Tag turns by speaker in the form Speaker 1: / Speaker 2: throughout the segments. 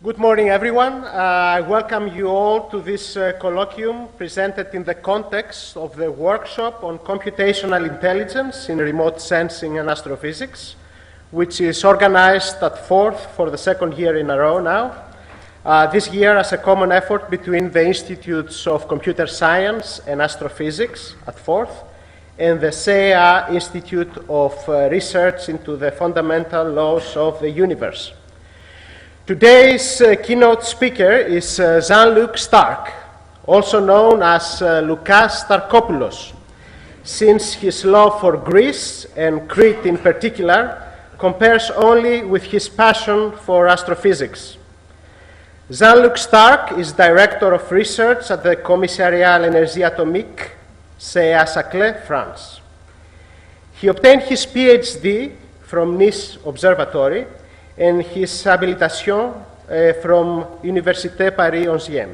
Speaker 1: Good morning, everyone. I welcome you all to this colloquium presented in the context of the workshop on computational intelligence in remote sensing and astrophysics, which is organized at Forth for the second year in a row now. This year as a common effort between the Institutes of Computer Science and Astrophysics at Forth and the CEA Institute of Research into the Fundamental Laws of the Universe. Today's keynote speaker is Jean-Luc Starck, also known as Lukas Starkopoulos, since his love for Greece and Crete in particular compares only with his passion for astrophysics. Jean-Luc Starck is Director of Research at the Commissariat à l'Énergie Atomique, CEA Saclay, France. He obtained his PhD from Nice Observatory and his habilitation from Université Paris 11e.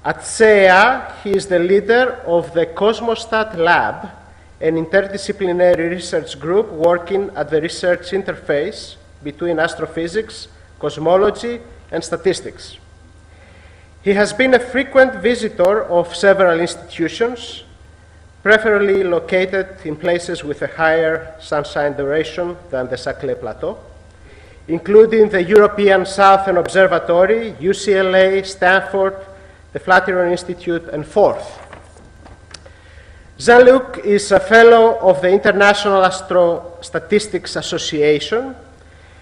Speaker 1: At CEA, he is the leader of the Cosmostat Lab, an interdisciplinary research group working at the research interface between astrophysics, cosmology, and statistics. He has been a frequent visitor of several institutions, preferably located in places with a higher sunshine duration than the Saclay Plateau, including the European Southern Observatory, UCLA, Stanford, the Flatiron Institute, and Forth. Jean-Luc is a fellow of the International Astrostatistics Association.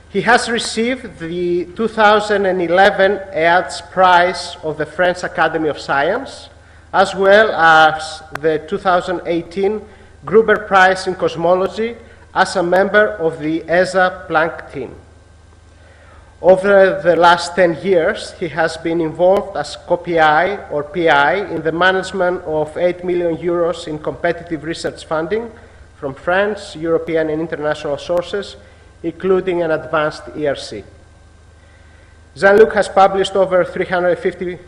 Speaker 1: He has received the 2011 Hertz Prize of the French Academy of Science, as well as the 2018 Gruber Prize in Cosmology as a member of the ESA Planck team. Over the last 10 years, he has been involved as co-PI or PI in the management of 8 million euros in competitive research funding from French, European, and international sources, including an advanced ERC. Jean-Luc has published over 350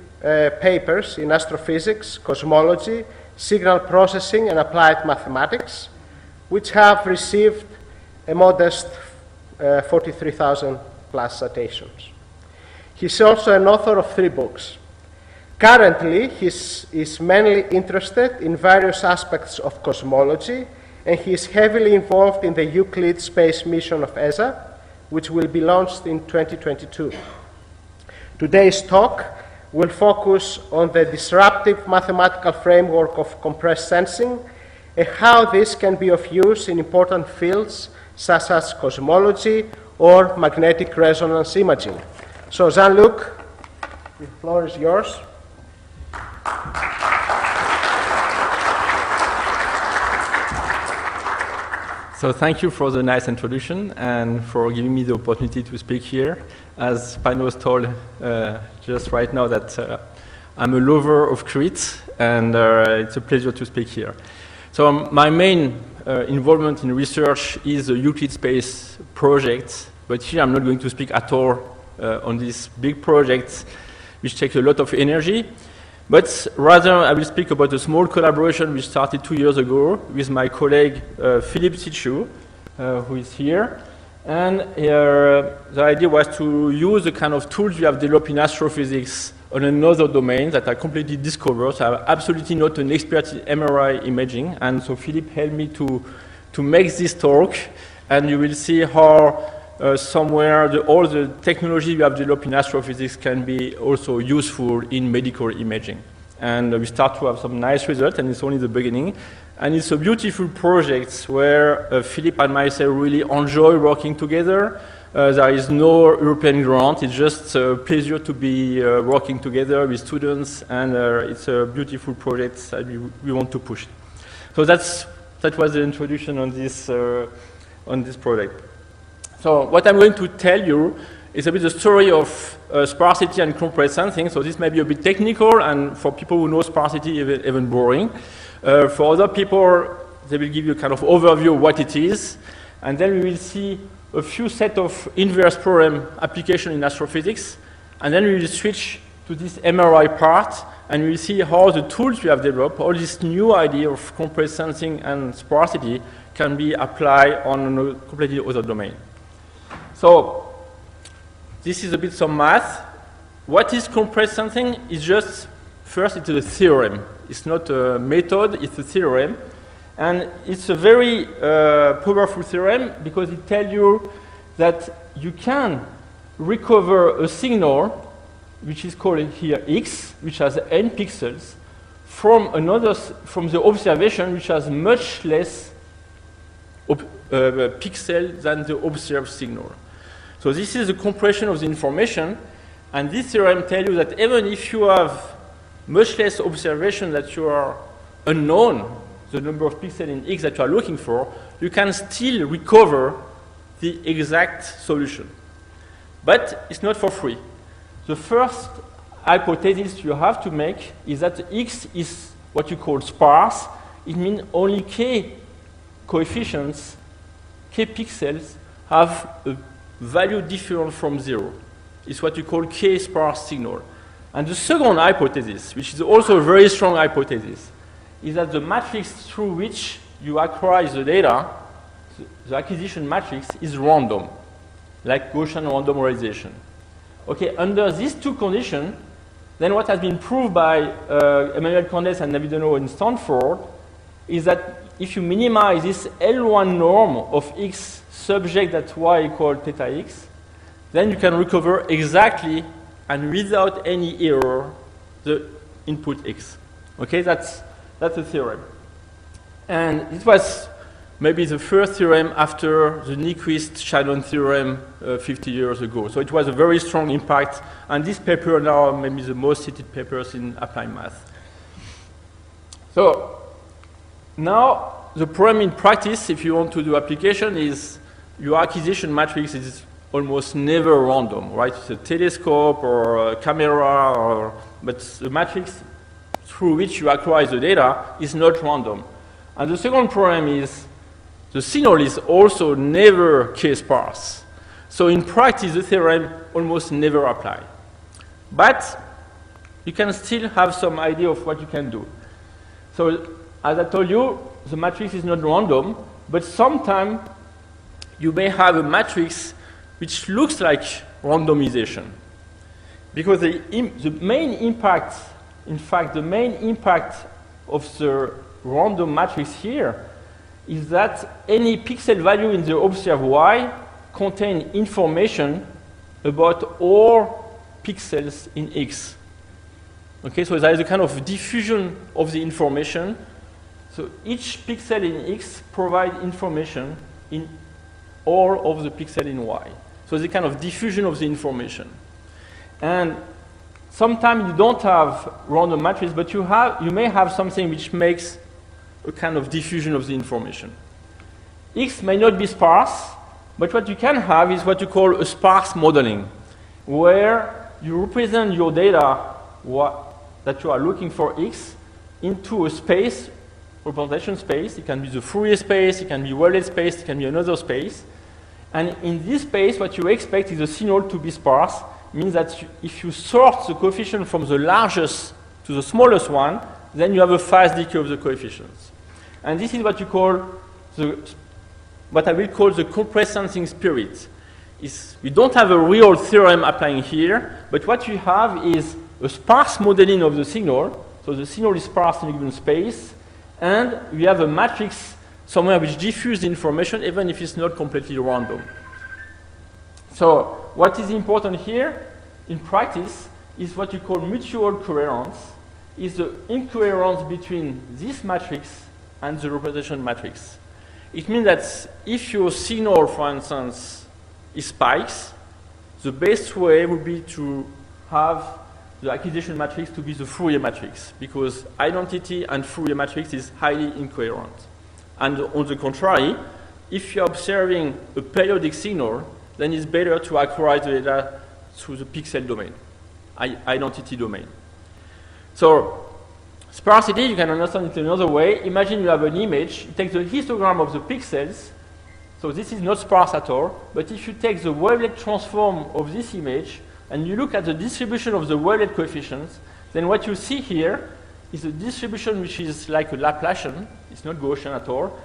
Speaker 1: papers in astrophysics, cosmology, signal processing, and applied mathematics, which have received a modest 43,000 plus citations. He's also an author of 3 books. Currently, he is mainly interested in various aspects of cosmology, and he is heavily involved in the Euclid space mission of ESA, which will be launched in 2022. Today's talk will focus on the disruptive mathematical framework of compressed sensing and how this can be of use in important fields such as cosmology or magnetic resonance imaging. So Jean-Luc, the floor is yours.
Speaker 2: So thank you for the nice introduction and for giving me the opportunity to speak here. As Panos told just right now that I'm a lover of Crete, and it's a pleasure to speak here. So my main involvement in research is the Euclid Space project, but here I'm not going to speak at all on this big project, which takes a lot of energy, but rather I will speak about a small collaboration which started 2 years ago with my colleague Philippe Sichu, who is here. And the idea was to use the kind of tools we have developed in astrophysics on another domain that I completely discovered. So I'm absolutely not an expert in MRI imaging, and so Philippe helped me to make this talk, and you will see how somewhere all the technology we have developed in astrophysics can be also useful in medical imaging. And we start to have some nice results, and it's only the beginning. And it's a beautiful project where Philippe and myself really enjoy working together. There is no European grant. It's just a pleasure to be working together with students, and it's a beautiful project that we want to push. So that was the introduction on this project. So what I'm going to tell you is a bit the story of sparsity and compressed sensing. So this may be a bit technical, and for people who know sparsity, even boring. For other people, they will give you a kind of overview of what it is, and then we will see a few set of inverse theorem application in astrophysics, and then we will switch to this MRI part, and we will see how the tools we have developed, all this new idea of compressed sensing and sparsity, can be applied on a completely other domain. So this is a bit some math. What is compressed sensing is just, first it's a theorem. It's not a method, it's a theorem. And it's a very powerful theorem because it tells you that you can recover a signal, which is called here x, which has n pixels, from the observation which has much less pixels than the observed signal. So this is the compression of the information, and this theorem tells you that even if you have much less observation that you are unknown, the number of pixels in X that you are looking for, you can still recover the exact solution. But it's not for free. The first hypothesis you have to make is that X is what you call sparse. It means only k coefficients, k pixels, have a value different from 0. It's what you call k-sparse signal. And the second hypothesis, which is also a very strong hypothesis, is that the matrix through which you acquire the data, the acquisition matrix, is random, like Gaussian randomization. Okay, under these two conditions, then what has been proved by Emmanuel Candes and David Ono in Stanford is that if you minimize this L1 norm of X subject that Y equal theta X, then you can recover exactly and without any error the input X. Okay, that's a theorem. And it was maybe the first theorem after the Nyquist-Shannon theorem 50 years ago. So it was a very strong impact. And this paper now may be the most cited papers in applied math. So now the problem in practice, if you want to do application, is your acquisition matrix is almost never random, right? It's a telescope or a camera, but the matrix through which you acquire the data is not random. And the second problem is the signal is also never k-sparse. So in practice, the theorem almost never applies. But you can still have some idea of what you can do. So as I told you, the matrix is not random, but sometimes you may have a matrix which looks like randomization. Because the main impact, in fact, the main impact of the random matrix here is that any pixel value in the observed Y contains information about all pixels in X. Okay, so there is a kind of diffusion of the information. So each pixel in X provides information in all of the pixels in Y. So it's a kind of diffusion of the information. And sometimes you don't have random matrix, but you may have something which makes a kind of diffusion of the information. X may not be sparse, but what you can have is what you call a sparse modeling, where you represent your data that you are looking for X into a space, representation space. It can be the Fourier space, it can be wavelet space, it can be another space. And in this space, what you expect is the signal to be sparse. It means that if you sort the coefficient from the largest to the smallest one, then you have a fast decay of the coefficients. And this is what you call what I will call the compressed sensing spirit. We don't have a real theorem applying here, but what you have is a sparse modeling of the signal. So the signal is sparse in a given space, and we have a matrix somewhere which diffuses the information, even if it's not completely random. So what is important here in practice is what you call mutual coherence, is the incoherence between this matrix and the representation matrix. It means that if your signal, for instance, is spikes, the best way would be to have the acquisition matrix to be the Fourier matrix, because identity and Fourier matrix is highly incoherent. And on the contrary, if you're observing a periodic signal, then it's better to acquire the data through the pixel domain, identity domain. So sparsity, you can understand it another way. Imagine you have an image, you take the histogram of the pixels. So this is not sparse at all, but if you take the wavelet transform of this image and you look at the distribution of the wavelet coefficients, then what you see here is a distribution which is like a Laplacian. It's not Gaussian at all.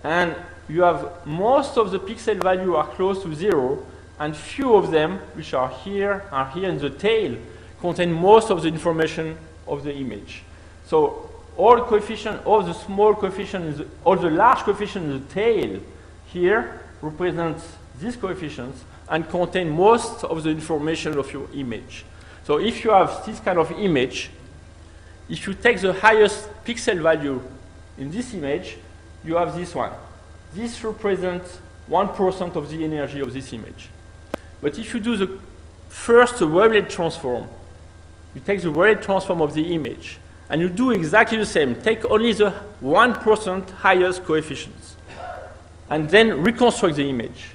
Speaker 2: And you have most of the pixel value are close to 0, and few of them, which are here in the tail, contain most of the information of the image. So all coefficient, all the small coefficients, all the large coefficients in the tail here represent these coefficients and contain most of the information of your image. So if you have this kind of image, if you take the highest pixel value in this image, you have this one. This represents 1% of the energy of this image. But if you do the first wavelet transform, you take the wavelet transform of the image, and you do exactly the same. Take only the 1% highest coefficients, and then reconstruct the image.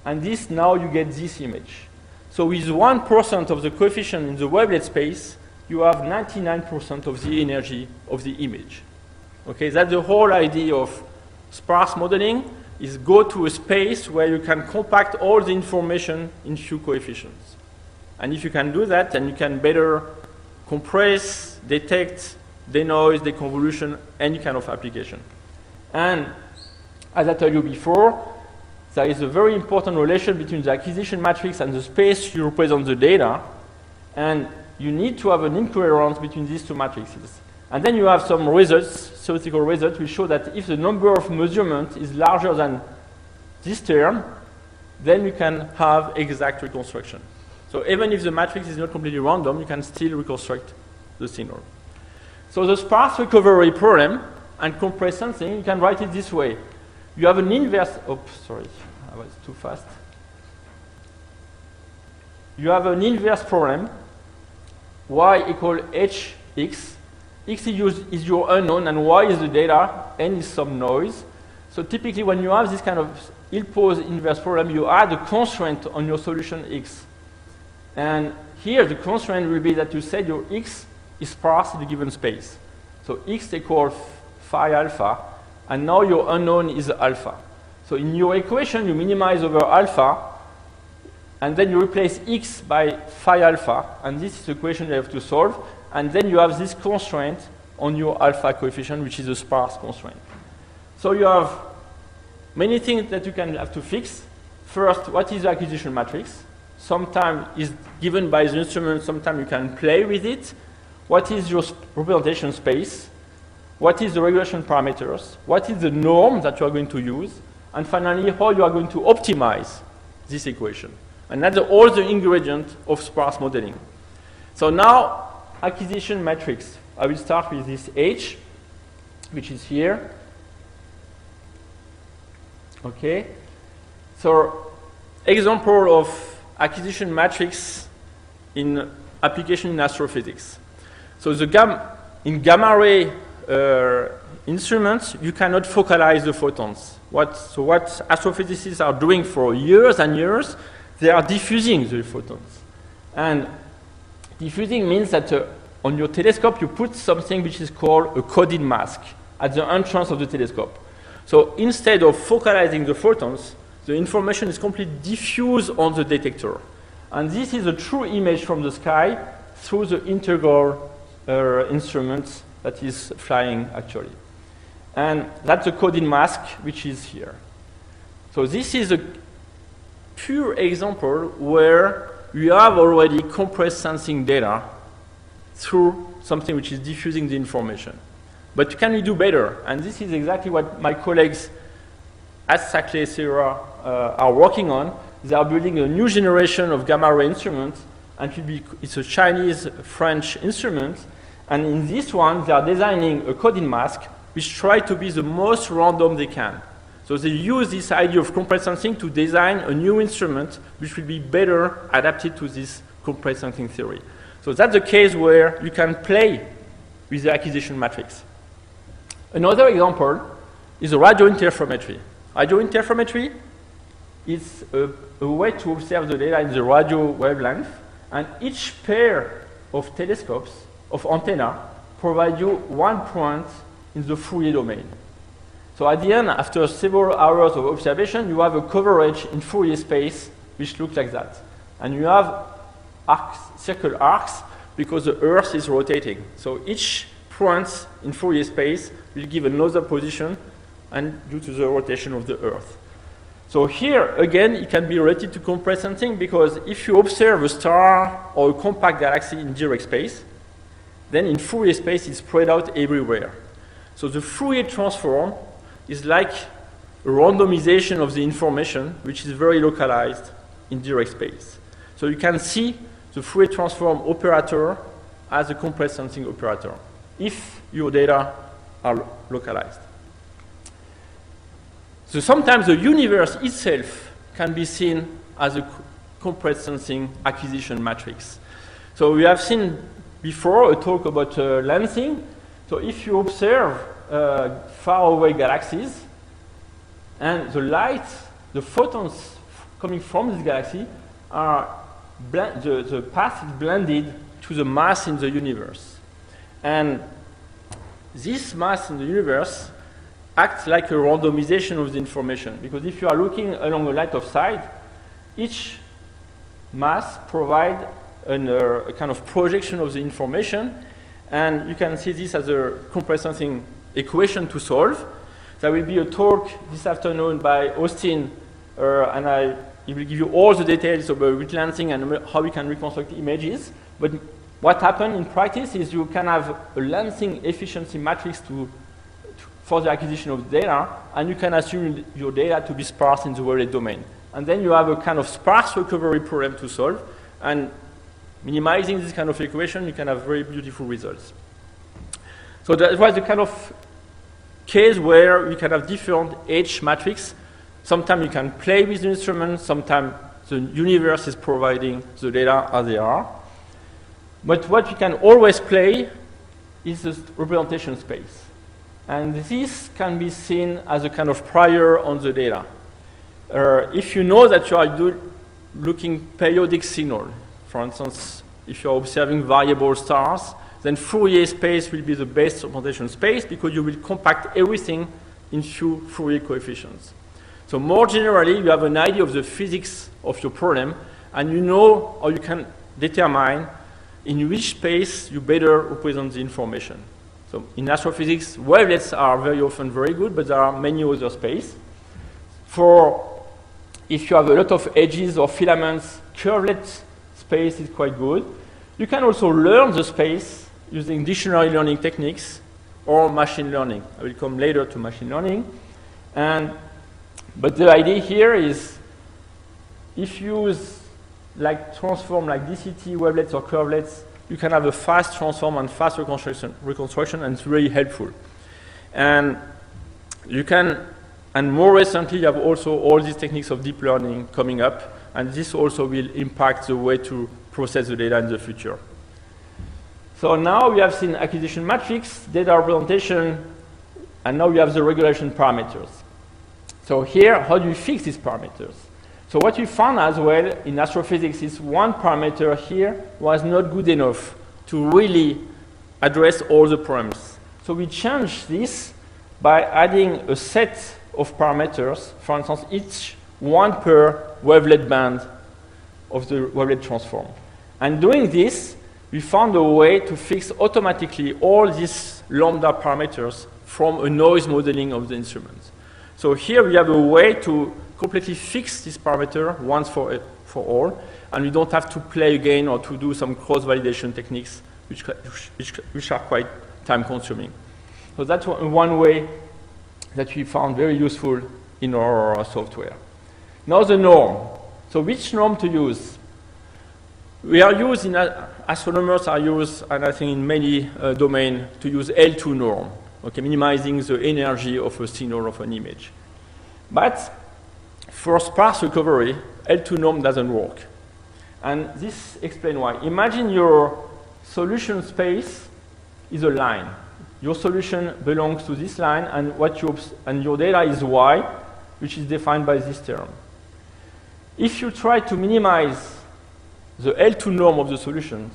Speaker 2: And this, now you get this image. So with 1% of the coefficient in the wavelet space, you have 99% of the energy of the image. Okay, that's the whole idea of sparse modeling, is go to a space where you can compact all the information in few coefficients. And if you can do that, then you can better compress, detect, denoise, deconvolution, any kind of application. And as I told you before, there is a very important relation between the acquisition matrix and the space you represent the data. And you need to have an incoherence between these two matrices. And then you have some results, theoretical results, which show that if the number of measurements is larger than this term, then you can have exact reconstruction. So even if the matrix is not completely random, you can still reconstruct the signal. So the sparse recovery problem and compressed sensing, you can write it this way. You have an inverse, oops, sorry, I was too fast. You have an inverse problem, y equal hx. X is your unknown, and y is the data, n is some noise. So typically when you have this kind of ill-posed inverse problem, you add a constraint on your solution x. And here the constraint will be that you said your x is sparse in a given space. So x equals phi alpha, and now your unknown is alpha. So in your equation, you minimize over alpha, and then you replace x by phi alpha, and this is the equation you have to solve. And then you have this constraint on your alpha coefficient, which is a sparse constraint. So you have many things that you can have to fix. First, what is the acquisition matrix? Sometimes it's given by the instrument, sometimes you can play with it. What is your representation space? What is the regression parameters? What is the norm that you are going to use? And finally, how you are going to optimize this equation. And that's all the ingredients of sparse modeling. So now, acquisition matrix. I will start with this H, which is here. Okay. So, example of acquisition matrix in application in astrophysics. So in gamma ray instruments, you cannot focalize the photons. What astrophysicists are doing for years and years, they are diffusing the photons. And diffusing means that on your telescope you put something which is called a coded mask at the entrance of the telescope. So instead of focalizing the photons, the information is completely diffused on the detector. And this is a true image from the sky through the integral instrument that is flying actually. And that's a coded mask which is here. So this is a pure example where we have already compressed sensing data through something which is diffusing the information. But can we do better? And this is exactly what my colleagues at Saclay, etc. Are working on. They are building a new generation of gamma ray instruments, and it's a Chinese-French instrument. And in this one, they are designing a coding mask which try to be the most random they can. So they use this idea of compressed sensing to design a new instrument which will be better adapted to this compressed sensing theory. So that's the case where you can play with the acquisition matrix. Another example is radio interferometry. Radio interferometry is a way to observe the data in the radio wavelength, and each pair of telescopes, of antenna, provide you one point in the Fourier domain. So at the end, after several hours of observation, you have a coverage in Fourier space which looks like that. And you have arcs, circle arcs, because the Earth is rotating. So each point in Fourier space will give another position and due to the rotation of the Earth. So here, again, it can be related to compressed sensing, because if you observe a star or a compact galaxy in direct space, then in Fourier space it's spread out everywhere. So the Fourier transform is like a randomization of the information, which is very localized in direct space. So you can see the Fourier transform operator as a compressed sensing operator, if your data are localized. So sometimes the universe itself can be seen as a compressed sensing acquisition matrix. So we have seen before a talk about lensing. So if you observe faraway galaxies, and the light, the photons coming from this galaxy are the path is blended to the mass in the universe. And this mass in the universe acts like a randomization of the information, because if you are looking along a line of sight, each mass provides a kind of projection of the information, and you can see this as a compressed sensing equation to solve. There will be a talk this afternoon by Austin, and he will give you all the details about relensing and how we can reconstruct images. But what happens in practice is you can have a lensing efficiency matrix for the acquisition of data, and you can assume your data to be sparse in the wavelet domain. And then you have a kind of sparse recovery problem to solve, and minimizing this kind of equation, you can have very beautiful results. So that was the kind of case where you can have different H matrix. Sometimes you can play with the instrument, sometimes the universe is providing the data as they are. But what you can always play is the representation space. And this can be seen as a kind of prior on the data. If you know that you are looking periodic signal, for instance, if you are observing variable stars, then Fourier space will be the best representation space, because you will compact everything in few Fourier coefficients. So more generally, you have an idea of the physics of your problem, and you know, or you can determine in which space you better represent the information. So in astrophysics, wavelets are very often very good, but there are many other spaces. If you have a lot of edges or filaments, curvelet space is quite good. You can also learn the space using dictionary learning techniques or machine learning. I will come later to machine learning. But the idea here is, if you use transform like DCT, wavelets, or curvelets, you can have a fast transform and fast reconstruction, and it's really helpful. And you can, and more recently, you have also all these techniques of deep learning coming up, and this also will impact the way to process the data in the future. So now we have seen acquisition matrix, data representation, and now we have the regulation parameters. So here, how do you fix these parameters? So what we found as well in astrophysics is one parameter here was not good enough to really address all the problems. So we changed this by adding a set of parameters, for instance, each one per wavelet band of the wavelet transform. And doing this, we found a way to fix automatically all these lambda parameters from a noise modeling of the instruments. So here we have a way to completely fix this parameter once for all, and we don't have to play again or to do some cross-validation techniques which are quite time-consuming. So that's one way that we found very useful in our software. Now the norm. So which norm to use? We are using, astronomers are used, and I think in many domains, to use L2 norm, okay, minimizing the energy of a signal of an image. But for sparse recovery, L2 norm doesn't work. And this explains why. Imagine your solution space is a line. Your solution belongs to this line, and your data is Y, which is defined by this term. If you try to minimize the L2 norm of the solutions,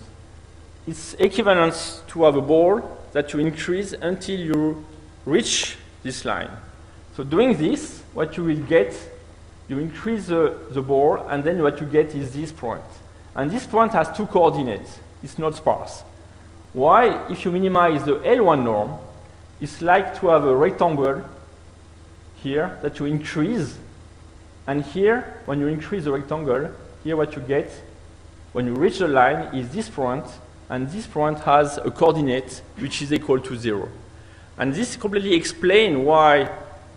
Speaker 2: it's equivalent to have a ball that you increase until you reach this line. So doing this, what you will get, you increase the ball, and then what you get is this point. And this point has two coordinates. It's not sparse. Why? If you minimize the L1 norm, it's like to have a rectangle here that you increase And here, when you increase the rectangle, here what you get, when you reach the line, is this point, and this point has a coordinate which is equal to 0. And this completely explains why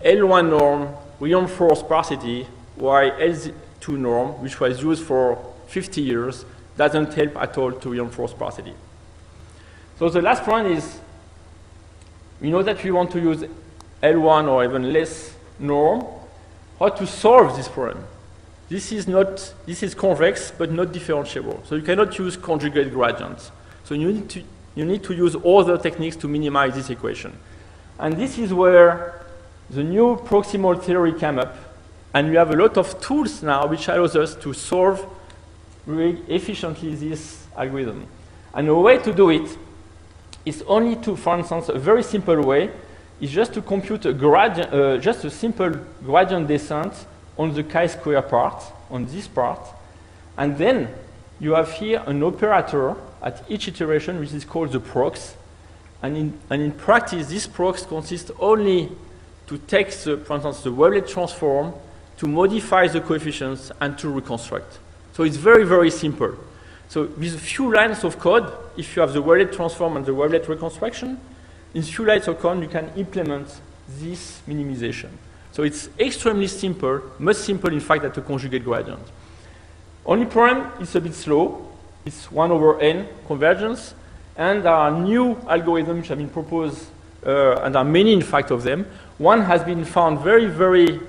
Speaker 2: L1 norm reinforced sparsity, why L2 norm, which was used for 50 years, doesn't help at all to reinforce sparsity. So the last point is, we know that we want to use L1 or even less norm. How to solve this problem? This is convex, but not differentiable. So you cannot use conjugate gradients. So you need to use other techniques to minimize this equation. And this is where the new proximal theory came up. And we have a lot of tools now which allows us to solve really efficiently this algorithm. And a way to do it is only to, for instance, a very simple way is just to compute a gradient, just a simple gradient descent on the chi-square part, on this part. And then you have here an operator at each iteration, which is called the prox. And in practice, this prox consists only to take, for instance, the wavelet transform, to modify the coefficients, and to reconstruct. So it's very, very simple. So with a few lines of code, if you have the wavelet transform and the wavelet reconstruction, in few lines of code, you can implement this minimization. So it's extremely simple, much simpler, in fact, than the conjugate gradient. Only problem is a bit slow. It's 1/n convergence. And there are new algorithms which have been proposed, and there are many, in fact, of them. One has been found very, very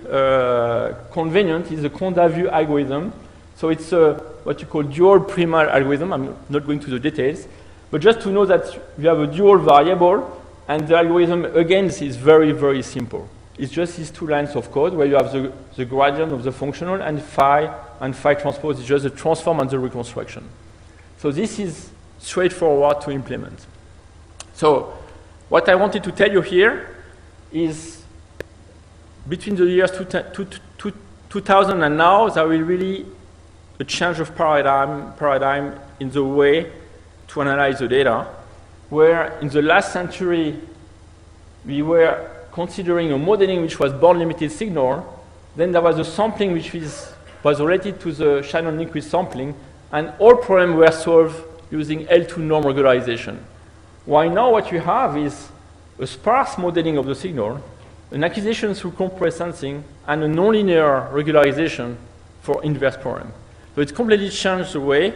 Speaker 2: convenient, is the Convoluted algorithm. So it's what you call dual primal algorithm. I'm not going to the details. But just to know that you have a dual variable, and the algorithm, again, is very, very simple. It's just these two lines of code where you have the gradient of the functional, and phi transpose is just the transform and the reconstruction. So this is straightforward to implement. So what I wanted to tell you here is between the years 2000 and now, there will really a change of paradigm in the way to analyze the data, where in the last century we were considering a modeling which was band-limited signal. Then there was a sampling which was related to the Shannon-Nyquist sampling, and all problems were solved using L2 norm regularization. While now what you have is a sparse modeling of the signal, an acquisition through compressed sensing, and a nonlinear regularization for inverse problem. So it's completely changed the way.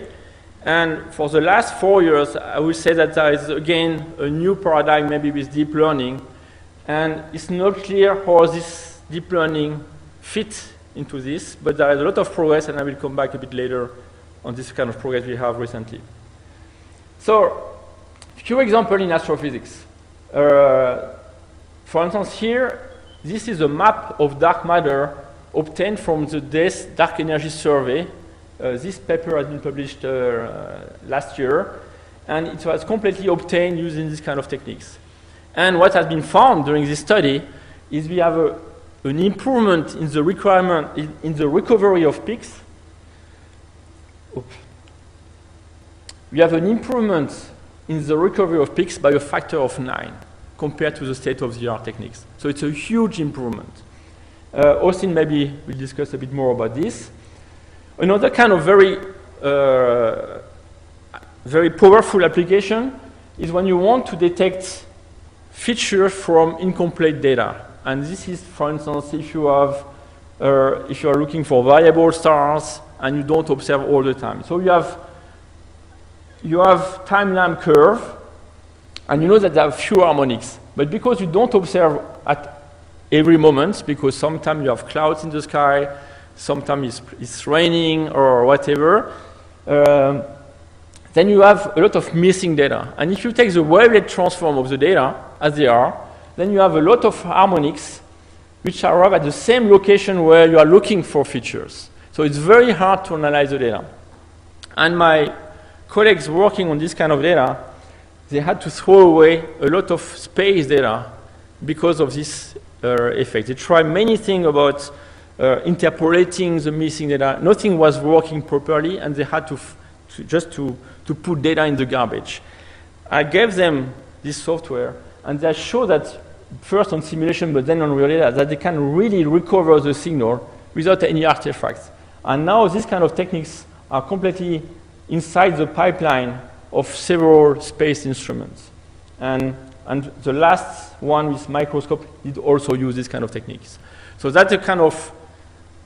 Speaker 2: And for the last 4 years, I will say that there is, again, a new paradigm, maybe with deep learning. And it's not clear how this deep learning fits into this, but there is a lot of progress, and I will come back a bit later on this kind of progress we have recently. So, a few examples in astrophysics. For instance, here, this is a map of dark matter obtained from the DES Dark Energy Survey. This paper has been published last year, and it was completely obtained using this kind of techniques. And what has been found during this study is we have an improvement in the in the recovery of peaks. Oops. We have an improvement in the recovery of peaks by a factor of 9 compared to the state-of-the-art techniques. So it's a huge improvement. Austin maybe will discuss a bit more about this. Another kind of very powerful application is when you want to detect features from incomplete data. And this is, for instance, if you are looking for variable stars and you don't observe all the time. So you have time-lamp curve, and you know that there are few harmonics. But because you don't observe at every moment, because sometimes you have clouds in the sky, sometimes it's raining or whatever, then you have a lot of missing data. And if you take the wavelet transform of the data, as they are, then you have a lot of harmonics which arrive at the same location where you are looking for features. So it's very hard to analyze the data. And my colleagues working on this kind of data, they had to throw away a lot of space data because of this effect. They tried many things about interpolating the missing data. Nothing was working properly, and they had to put data in the garbage. I gave them this software, and they show that first on simulation, but then on real data, that they can really recover the signal without any artifacts. And now these kind of techniques are completely inside the pipeline of several space instruments. And the last one with microscope did also use this kind of techniques. So that's a kind of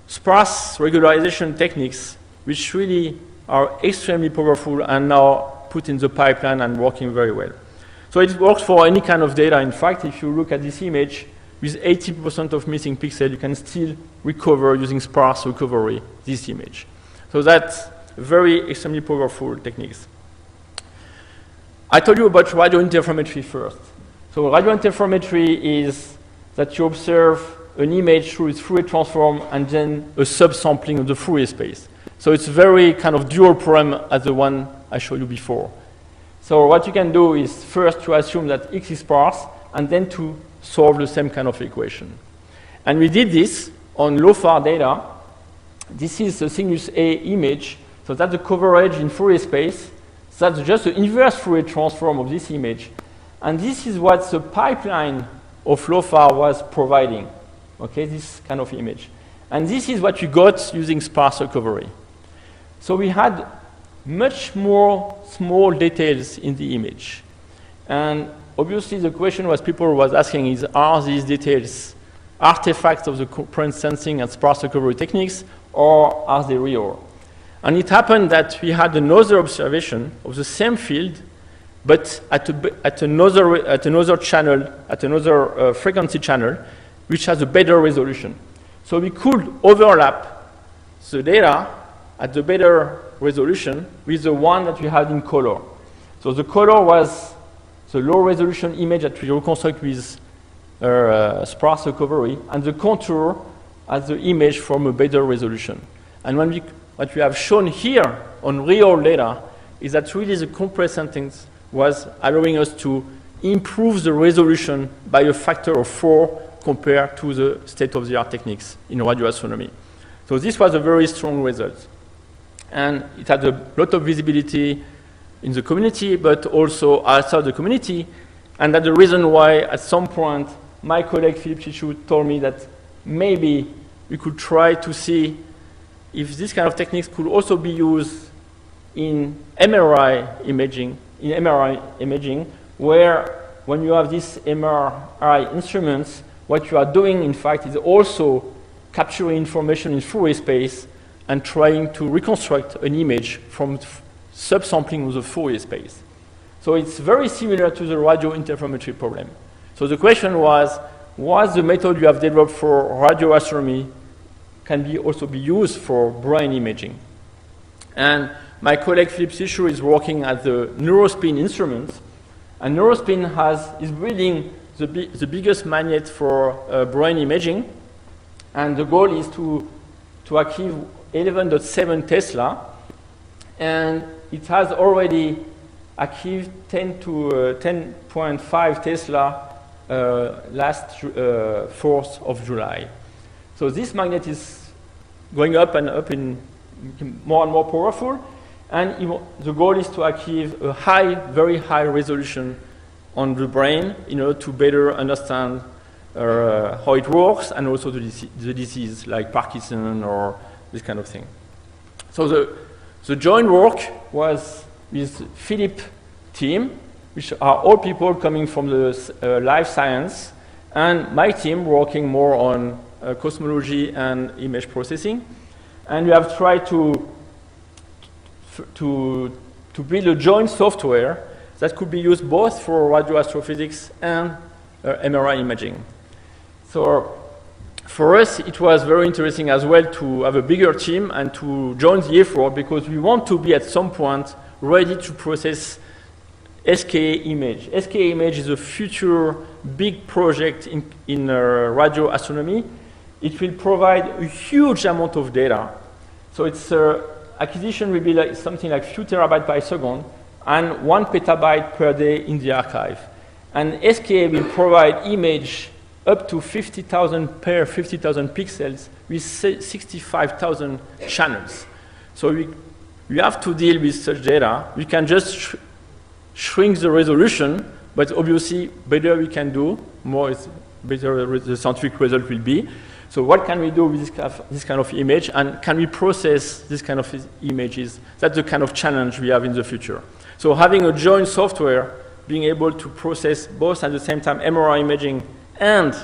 Speaker 2: sparse regularization techniques which really are extremely powerful and now put in the pipeline and working very well. So it works for any kind of data. In fact, if you look at this image, with 80% of missing pixels, you can still recover using sparse recovery this image. So that's very extremely powerful techniques. I told you about radio interferometry first. So radio interferometry is that you observe an image through its Fourier transform and then a subsampling of the Fourier space. So it's very kind of dual problem as the one I showed you before. So what you can do is first to assume that X is sparse and then to solve the same kind of equation. And we did this on LOFAR data. This is the sinus A image. So that's the coverage in Fourier space. So that's just the inverse Fourier transform of this image. And this is what the pipeline of LOFAR was providing. Okay, this kind of image. And this is what you got using sparse recovery. So we had much more small details in the image. And obviously the question was people was asking is, are these details artifacts of the current sensing and sparse recovery techniques, or are they real? And it happened that we had another observation of the same field, but at another channel, at another frequency channel, which has a better resolution. So we could overlap the data at the better resolution with the one that we had in color. So the color was the low resolution image that we reconstruct with sparse recovery, and the contour as the image from a better resolution. And what we have shown here on real data is that really the compressed sentence was allowing us to improve the resolution by a factor of 4 compared to the state-of-the-art techniques in radio astronomy. So this was a very strong result. And it had a lot of visibility in the community, but also outside the community. And that's the reason why, at some point, my colleague Philippe Chichou told me that maybe we could try to see if this kind of techniques could also be used in MRI imaging, where when you have these MRI instruments, what you are doing, in fact, is also capturing information in Fourier space and trying to reconstruct an image from subsampling of the Fourier space. So it's very similar to the radio interferometry problem. So the question was the method you have developed for radio astronomy can also be used for brain imaging? And my colleague Philippe Sichou is working at the Neurospin instruments, and Neurospin is building the biggest magnet for brain imaging, and the goal is to achieve 11.7 Tesla, and it has already achieved 10.5 Tesla last 4th of July. So this magnet is going up and up, in more and more powerful, and the goal is to achieve a very high resolution on the brain in order to better understand how it works, and also the disease like Parkinson or this kind of thing. So the joint work was with Philippe team, which are all people coming from the life science, and my team working more on cosmology and image processing. And we have tried to build a joint software that could be used both for radio astrophysics and MRI imaging. So for us, it was very interesting as well to have a bigger team and to join the effort, because we want to be at some point ready to process SKA image. SKA image is a future big project in radio astronomy. It will provide a huge amount of data. So its acquisition will be something like few terabytes per second and 1 petabyte per day in the archive. And SKA will provide image up to 50,000 per 50,000 pixels with 65,000 channels. So we have to deal with such data. We can just shrink the resolution, but obviously better we can do, more better the scientific result will be. So what can we do with this kind of image, and can we process this kind of images? That's the kind of challenge we have in the future. So having a joint software, being able to process both at the same time MRI imaging and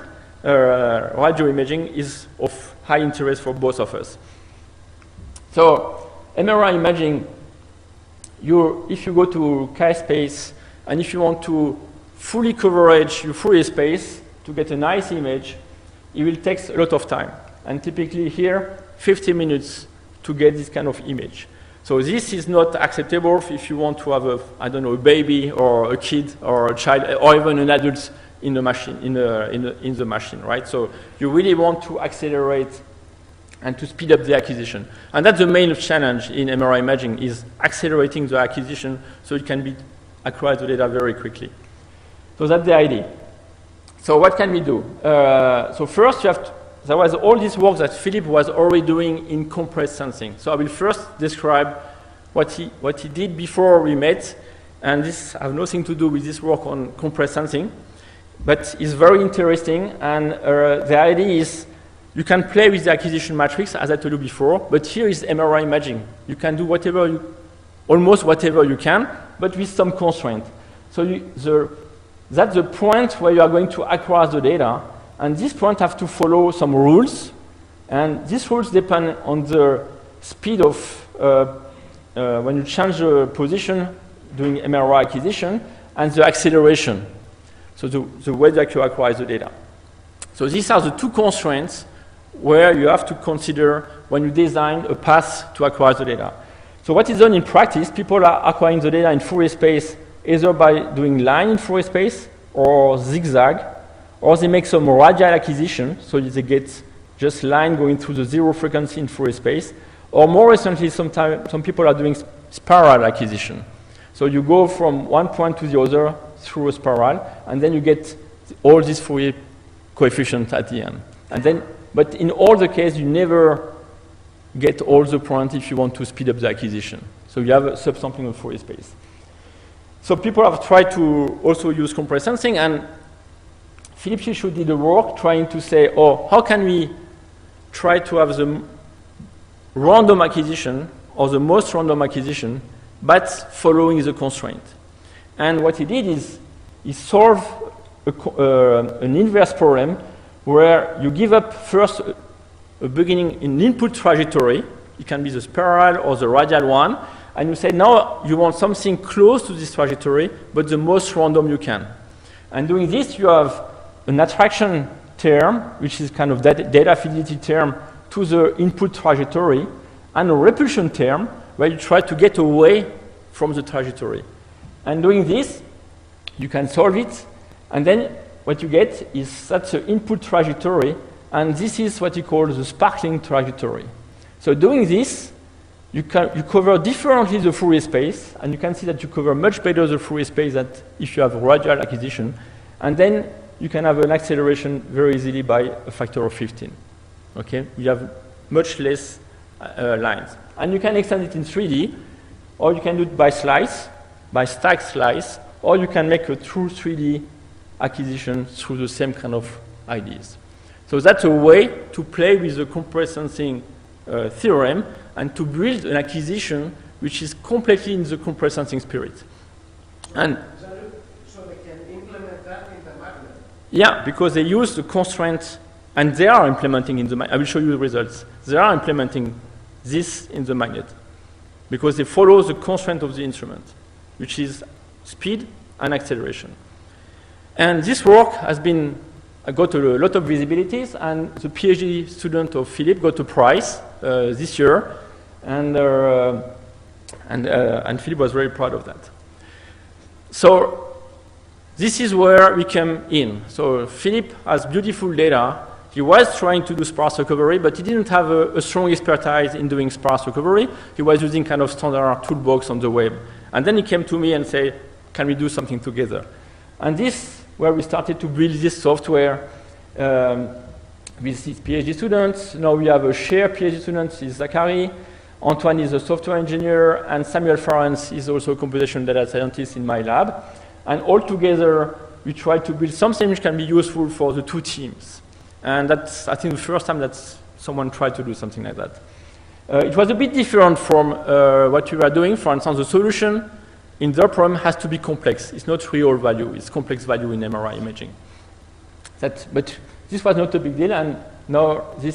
Speaker 2: radio imaging is of high interest for both of us. So MRI imaging, if you go to chi-space, and if you want to fully coverage your Fourier space to get a nice image, it will take a lot of time. And typically here, 50 minutes to get this kind of image. So this is not acceptable if you want to have a baby or a kid or a child or even an adult in the machine, in the machine, right? So you really want to accelerate and to speed up the acquisition. And that's the main challenge in MRI imaging, is accelerating the acquisition so it can be acquire the data very quickly. So that's the idea. So what can we do? So first there was all this work that Philippe was already doing in compressed sensing. So I will first describe what he did before we met, and this has nothing to do with this work on compressed sensing, but it's very interesting, and the idea is you can play with the acquisition matrix, as I told you before, but here is MRI imaging. You can do almost whatever you can, but with some constraint. So that's the point where you are going to acquire the data, and this point have to follow some rules, and these rules depend on the speed of when you change the position doing MRI acquisition, and the acceleration, so the way that you acquire the data. So these are the two constraints where you have to consider when you design a path to acquire the data. So what is done in practice, people are acquiring the data in Fourier space either by doing line in Fourier space or zigzag, or they make some radial acquisition, so they get just line going through the zero frequency in Fourier space, or more recently, some people are doing spiral acquisition. So you go from one point to the other through a spiral, and then you get all these Fourier coefficients at the end. But in all the cases, you never get all the points if you want to speed up the acquisition. So you have a subsampling of Fourier space. So people have tried to also use compressed sensing, and Philippe Chichou did the work trying to say, how can we try to have the random acquisition or the most random acquisition, but following the constraint. And what he did is he solved an inverse problem where you give up first a beginning in input trajectory. It can be the spiral or the radial one. And you say, now you want something close to this trajectory, but the most random you can. And doing this, you have an attraction term, which is kind of data fidelity term to the input trajectory, and a repulsion term, where you try to get away from the trajectory. And doing this, you can solve it, and then what you get is such an input trajectory, and this is what you call the sparkling trajectory. So doing this, you cover differently the Fourier space, and you can see that you cover much better the Fourier space than if you have radial acquisition, and then you can have an acceleration very easily by a factor of 15. Okay, you have much less lines, and you can extend it in 3D, or you can do it by slice, by stack slice, or you can make a true 3D acquisition through the same kind of ideas. So that's a way to play with the compressed sensing theorem and to build an acquisition which is completely in the compressed sensing spirit. And
Speaker 1: so they can implement that in the magnet?
Speaker 2: Yeah, because they use the constraint, and they are implementing in the magnet. I will show you the results. They are implementing this in the magnet because they follow the constraint of the instrument, which is speed and acceleration. And this work has got a lot of visibilities, and the PhD student of Philippe got a prize this year, and Philippe was very proud of that. So this is where we came in. So Philippe has beautiful data. He was trying to do sparse recovery, but he didn't have a strong expertise in doing sparse recovery. He was using kind of standard toolbox on the web. And then he came to me and said, can we do something together? And this, where we started to build this software with his PhD students. Now we have a shared PhD student, is Zachary. Antoine is a software engineer, and Samuel Farrens is also a computational data scientist in my lab. And all together, we try to build something which can be useful for the two teams. And that's, I think, the first time that someone tried to do something like that. It was a bit different from what we were doing. For instance, the solution in the problem has to be complex. It's not real value. It's complex value in MRI imaging. But this was not a big deal. And now we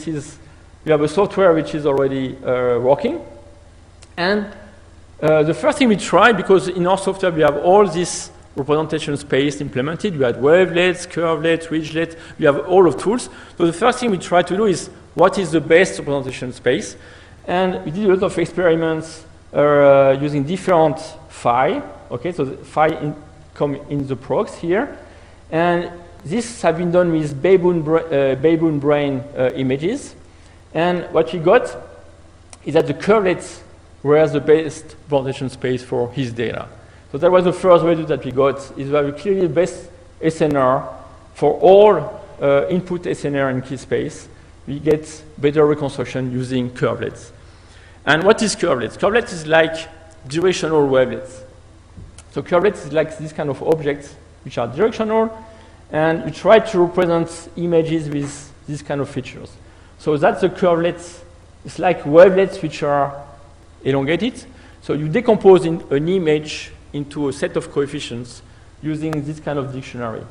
Speaker 2: have a software which is already working. And the first thing we tried, because in our software we have all this representation space implemented. We had wavelets, curvelets, ridgelets. We have all of tools. So the first thing we tried to do is what is the best representation space. And we did a lot of experiments using different phi. Okay, so the phi come in the prox here. And this has been done with baboon brain images. And what we got is that the curvelets were the best representation space for his data. So that was the first result that we got, is very clearly the best SNR for all input SNR in key space. We get better reconstruction using curvelets. And what is curvelets? Curvelets is like directional wavelets. So curvelets is like this kind of objects which are directional, and we try to represent images with these kind of features. So that's the curvelets. It's like wavelets which are elongated. So you decompose an image into a set of coefficients using this kind of dictionary.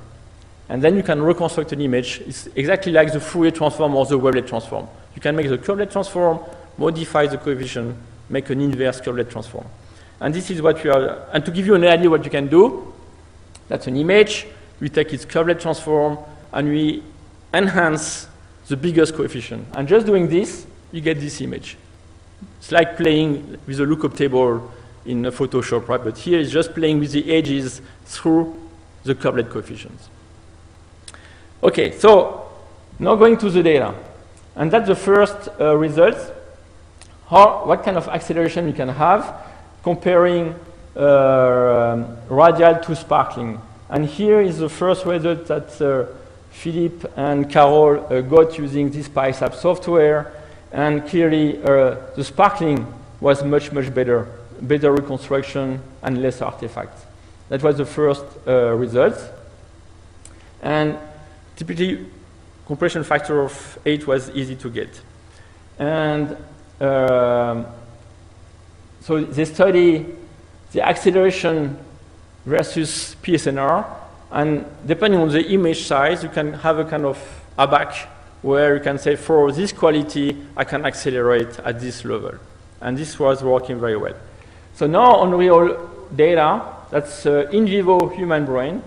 Speaker 2: And then you can reconstruct an image. It's exactly like the Fourier transform or the wavelet transform. You can make the curvelet transform, modify the coefficient, make an inverse curvelet transform. And this is what we are, and to give you an idea what you can do, that's an image, we take its curvelet transform, and we enhance the biggest coefficient. And just doing this, you get this image. It's like playing with a lookup table in Photoshop, right? But here it's just playing with the edges through the curvelet coefficients. Okay, so now going to the data. And that's the first result. What kind of acceleration you can have comparing radial to sparkling. And here is the first result that Philippe and Carol got using this PySap software. And clearly, the sparkling was much, much better reconstruction and less artifacts. That was the first result. And typically, compression factor of 8 was easy to get. And so they study the acceleration versus PSNR. And depending on the image size, you can have a kind of ABAC where you can say, for this quality, I can accelerate at this level. And this was working very well. So now on real data, that's in vivo human brain.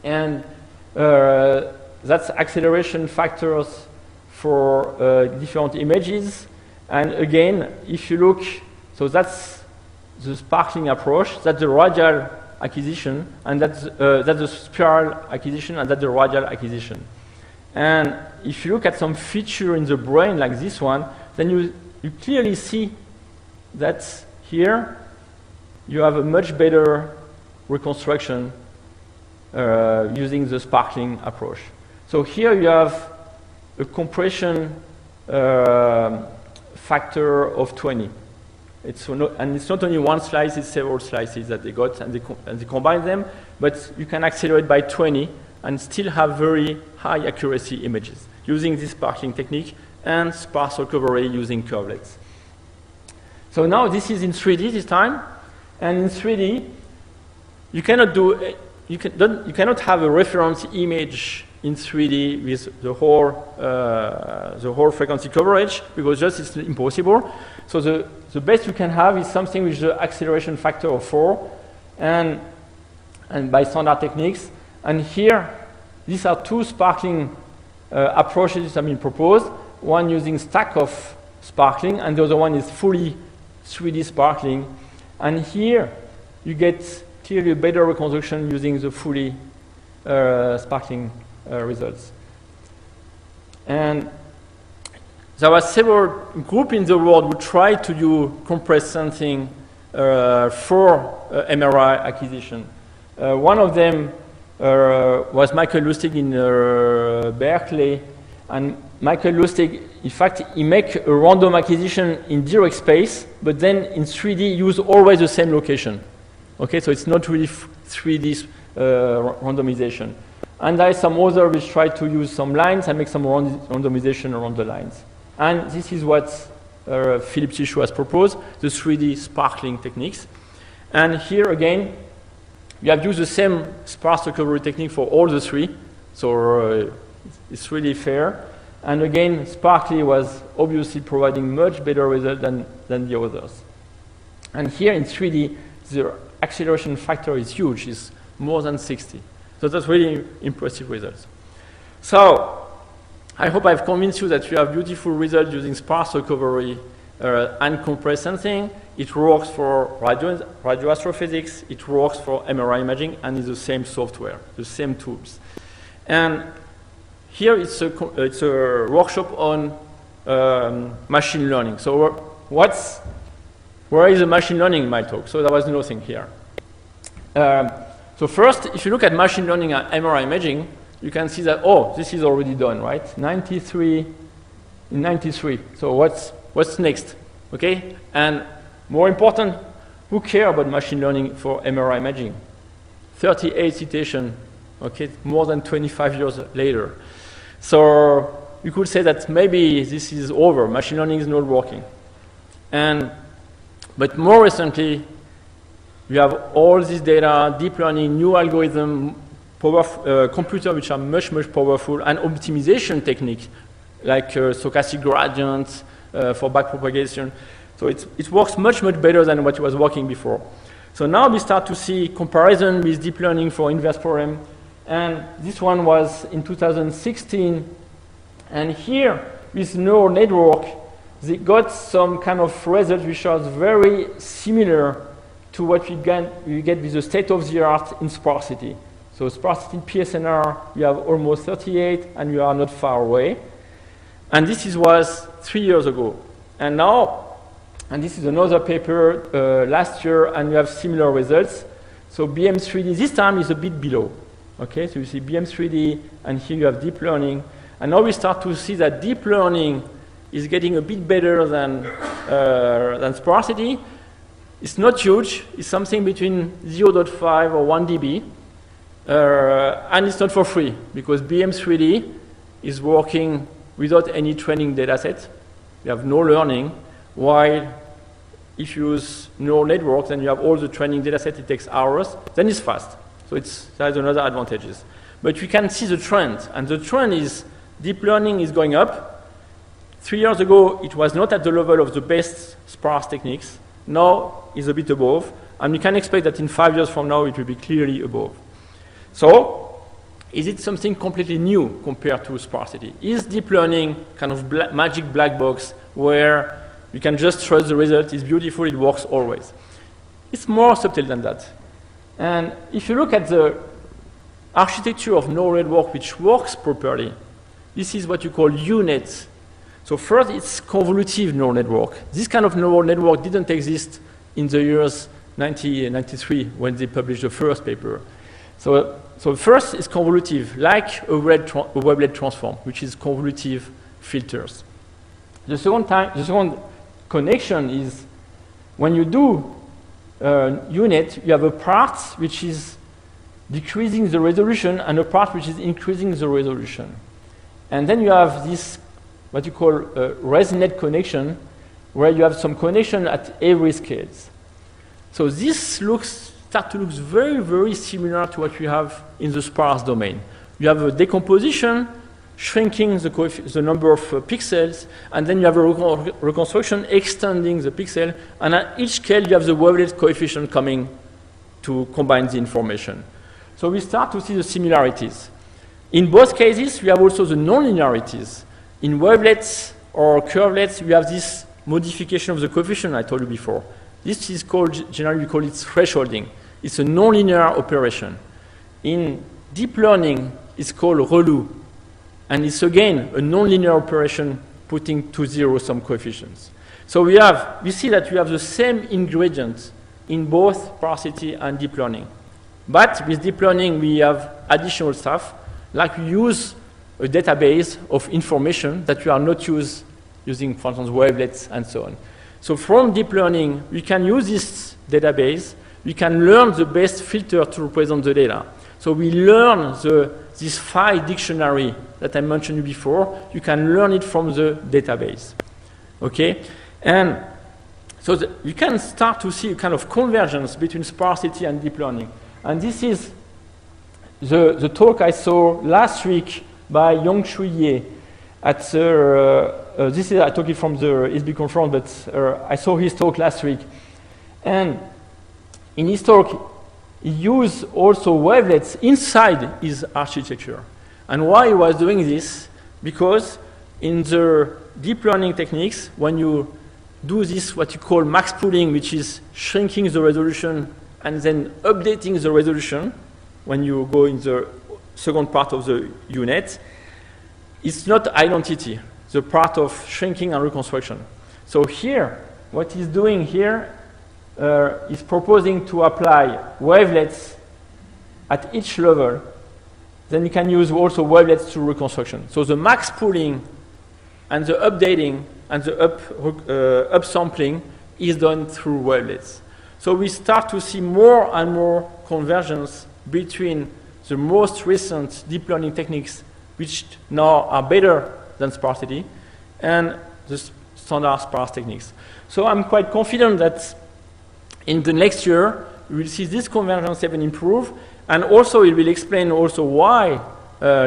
Speaker 2: And that's acceleration factors for different images. And again, if you look, so that's the sparkling approach, that's the radial acquisition, and that's the spiral acquisition, and that's the radial acquisition. And if you look at some feature in the brain like this one, then you clearly see that here you have a much better reconstruction using the sparkling approach. So here you have a compression factor of 20. And it's not only one slice, it's several slices that they got, and they combine them, but you can accelerate by 20 and still have very high accuracy images using this sparkling technique and sparse recovery using curvelets. So now this is in 3D this time, and in 3D you cannot do you cannot have a reference image in 3D with the whole frequency coverage, because just it's impossible. So the best you can have is something with the acceleration factor of 4, and by standard techniques. And here, these are two sparkling approaches that have been proposed. One using stack of sparkling, and the other one is fully 3D sparkling. And here, you get clearly a better reconstruction using the fully sparkling results. And there were several groups in the world who tried to do compressed sensing for MRI acquisition. One of them was Michael Lustig in Berkeley. And Michael Lustig, in fact, he make a random acquisition in direct space, but then in 3D use always the same location. Okay, so it's not really 3D randomization. And there is some other which try to use some lines and make some randomization around the lines. And this is what Philippe Tichot has proposed, the 3D sparkling techniques. And here again, we have used the same sparse recovery technique for all the three. So it's really fair. And again, sparkly was obviously providing much better result than the others. And here in 3D, the acceleration factor is huge, it's more than 60. So that's really impressive results. So I hope I've convinced you that you have beautiful results using sparse recovery and compressed sensing. It works for radio astrophysics, it works for MRI imaging, and it's the same software, the same tools. And here it's a workshop on machine learning. So where is the machine learning in my talk? So there was nothing here. So first, if you look at machine learning and MRI imaging, you can see that, oh, this is already done, right? 93. So what's next? Okay? And more important, who care about machine learning for MRI imaging? 38 citations, okay, more than 25 years later. So you could say that maybe this is over, machine learning is not working. But more recently, we have all this data, deep learning, new algorithm, computers which are much, much powerful, and optimization techniques like stochastic gradients for backpropagation. So it works much, much better than what was working before. So now we start to see comparison with deep learning for inverse theorem. And this one was in 2016. And here, with neural network, they got some kind of result which was very similar to what we get with the state-of-the-art in sparsity. So sparsity in PSNR, you have almost 38, and you are not far away. And this was 3 years ago. And now, and this is another paper last year, and you have similar results. So BM3D this time is a bit below. Okay, so you see BM3D, and here you have deep learning. And now we start to see that deep learning is getting a bit better than sparsity. It's not huge. It's something between 0.5 or 1 dB. And it's not for free, because BM3D is working without any training data set. You have no learning, while if you use neural networks and you have all the training data set, it takes hours, then it's fast. So there's another advantages. But we can see the trend, and the trend is deep learning is going up. 3 years ago, it was not at the level of the best sparse techniques. Now it's a bit above, and we can expect that in 5 years from now, it will be clearly above. So is it something completely new compared to sparsity? Is deep learning kind of magic black box where you can just trust the result, it's beautiful, it works always? It's more subtle than that. And if you look at the architecture of neural network which works properly, this is what you call UNet. So first, it's convolutive neural network. This kind of neural network didn't exist in the years 1993 when they published the first paper. So first is convolutive, like a wavelet transform, which is convolutive filters. The second connection is when you do UNet, you have a part which is decreasing the resolution and a part which is increasing the resolution. And then you have this, what you call a ResNet connection, where you have some connection at every scale. So this starts to look very, very similar to what we have in the sparse domain. You have a decomposition, shrinking the number of pixels, and then you have a reconstruction extending the pixel, and at each scale you have the wavelet coefficient coming to combine the information. So we start to see the similarities. In both cases, we have also the nonlinearities. In wavelets or curvelets, we have this modification of the coefficient I told you before. This is called, generally we call it thresholding. It's a nonlinear operation. In deep learning, it's called ReLU. And it's again a nonlinear operation putting to zero some coefficients. So we see that we have the same ingredients in both sparsity and deep learning. But with deep learning, we have additional stuff, like we use a database of information that we are not using, for instance, wavelets and so on. So from deep learning, we can use this database. We can learn the best filter to represent the data. So we learn this phi dictionary that I mentioned before. You can learn it from the database. Okay? And so you can start to see a kind of convergence between sparsity and deep learning. And this is the talk I saw last week by Yongshu Ye at this is I took it from the ISB conference, but I saw his talk last week. And in his talk, he used also wavelets inside his architecture. And why he was doing this? Because in the deep learning techniques, when you do this, what you call max pooling, which is shrinking the resolution and then updating the resolution when you go in the second part of the unit, it's not identity, the part of shrinking and reconstruction. So here, what he's doing here is proposing to apply wavelets at each level. Then you can use also wavelets to reconstruction. So the max pooling and the updating and the upsampling is done through wavelets. So we start to see more and more convergence between the most recent deep learning techniques, which now are better than sparsity, and the standard sparse techniques. So I'm quite confident that in the next year, we will see this convergence even improve, and also it will explain also why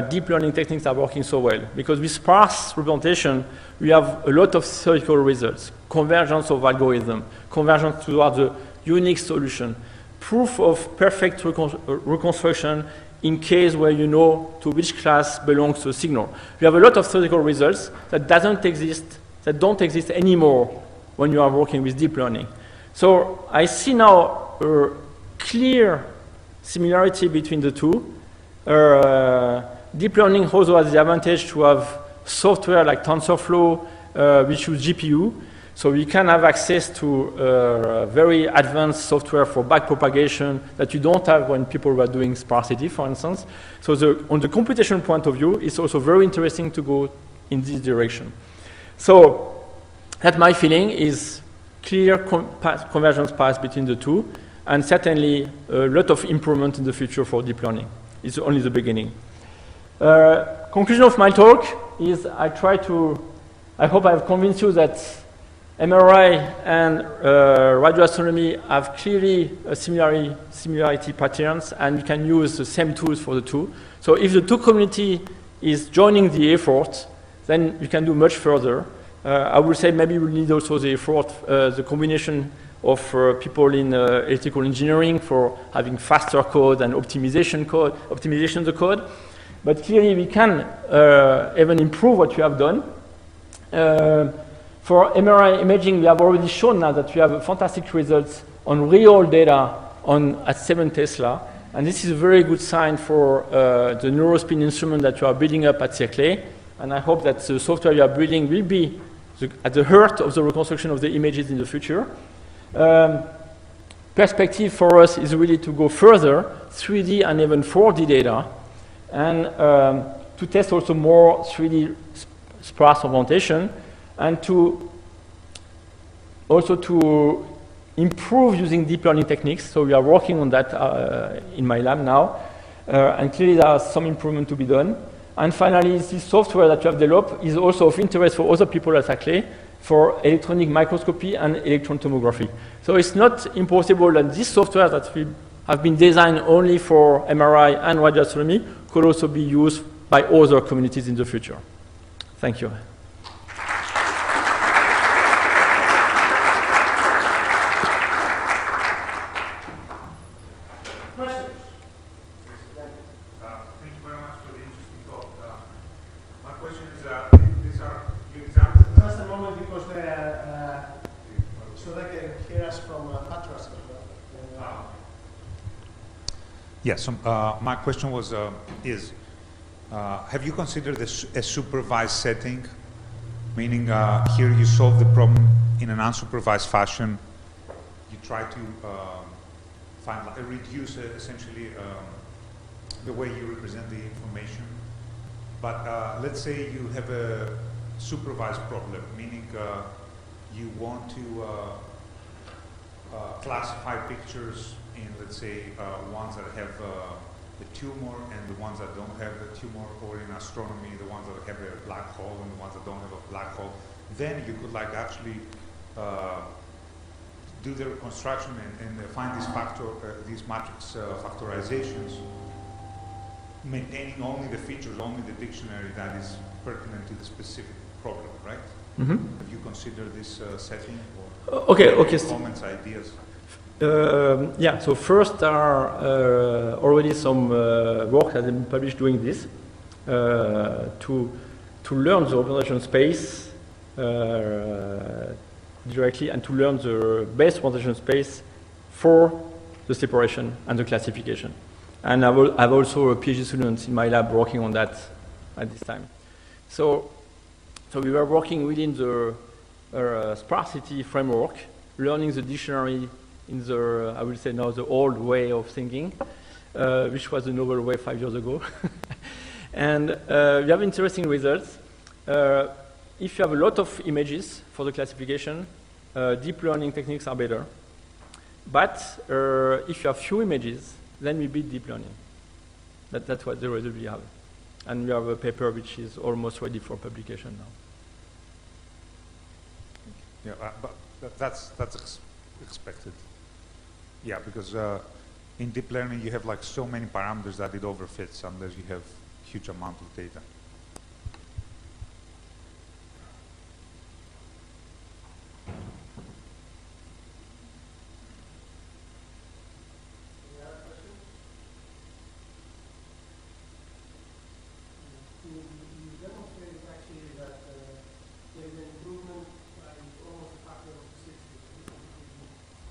Speaker 2: deep learning techniques are working so well. Because with sparse representation, we have a lot of theoretical results, convergence of algorithm, convergence towards the unique solution, proof of perfect reconstruction in case where you know to which class belongs the signal. We have a lot of theoretical results that don't exist anymore when you are working with deep learning. So I see now a clear similarity between the two. Deep learning also has the advantage to have software like TensorFlow, which use GPU. So we can have access to very advanced software for backpropagation that you don't have when people were doing sparsity, for instance. So on the computation point of view, it's also very interesting to go in this direction. So that my feeling is clear convergence path between the two, and certainly a lot of improvement in the future for deep learning. It's only the beginning. Conclusion of my talk is I hope I've convinced you that MRI and radio astronomy have clearly similarity patterns, and you can use the same tools for the two. So if the two community is joining the effort, then you can do much further. I would say maybe we need also the effort, the combination of people in electrical engineering for having faster code and optimization of the code. But clearly we can even improve what you have done. For MRI imaging, we have already shown now that we have fantastic results on real data at 7 Tesla. And this is a very good sign for the neurospin instrument that you are building up at CEA. And I hope that the software you are building will be at the heart of the reconstruction of the images in the future. Perspective for us is really to go further, 3D and even 4D data, and to test also more 3D sparse orientation, and also to improve using deep learning techniques. So we are working on that in my lab now, and clearly there are some improvement to be done. And finally, this software that you have developed is also of interest for other people at CEA for electronic microscopy and electron tomography. So it's not impossible that this software that have been designed only for MRI and radio astronomy could also be used by other communities in the future. Thank you.
Speaker 3: Yes, my question was, have you considered a supervised setting? Meaning here you solve the problem in an unsupervised fashion. You try to reduce essentially the way you represent the information. But let's say you have a supervised problem, meaning you want to classify pictures in, let's say, ones that have the tumor and the ones that don't have the tumor, or in astronomy, the ones that have a black hole and the ones that don't have a black hole, then you could like actually do the reconstruction and find these matrix factorizations, maintaining only the features, only the dictionary that is pertinent to the specific problem, right?
Speaker 2: Mm-hmm.
Speaker 3: Have you considered this setting?
Speaker 2: Okay.
Speaker 3: Comments, ideas?
Speaker 2: Yeah, so first there are already some work that has been published doing this to learn the representation space directly and to learn the base representation space for the separation and the classification. And I have also a PhD student in my lab working on that at this time. So we were working within the sparsity framework, learning the dictionary in the, I will say now, the old way of thinking, which was the novel way 5 years ago. And we have interesting results. If you have a lot of images for the classification, deep learning techniques are better. But if you have few images, then we beat deep learning. That's what the result we have. And we have a paper which is almost ready for publication now.
Speaker 3: Yeah, but that's expected. Yeah, because in deep learning you have like so many parameters that it overfits unless you have huge amount of data.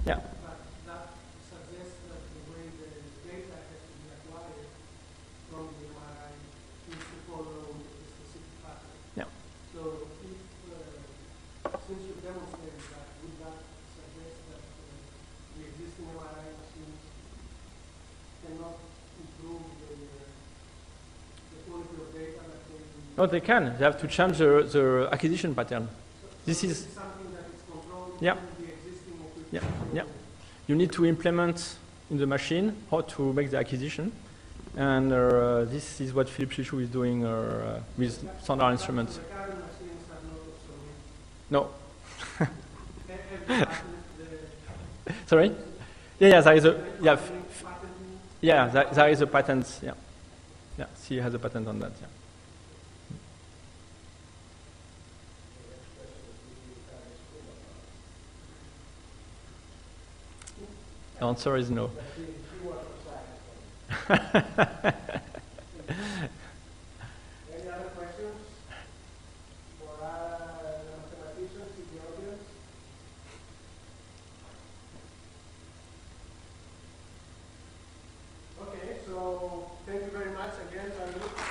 Speaker 2: Yeah.
Speaker 1: But that suggests that the way the data has to be acquired from the MRI needs to follow a specific pattern.
Speaker 2: Yeah.
Speaker 1: So if, since you've demonstrated that, would that suggest that the existing MRI machines cannot improve the quality of data that they...
Speaker 2: No, they can. They have to change the acquisition pattern. This is
Speaker 1: something that is controlled
Speaker 2: yeah.
Speaker 1: in the existing equipment.
Speaker 2: Yeah, yeah. You need to implement in the machine how to make the acquisition. And this is what Philippe Chichou is doing with standard instruments.
Speaker 1: The current machines are not obsolete.
Speaker 2: No. Sorry? Yeah, there is a there is a patent. Yeah, yeah. He has a patent on that. Yeah. The answer is no.
Speaker 1: Any other questions for the mathematicians in the audience? Okay, so thank you very much again, Jean-Luc.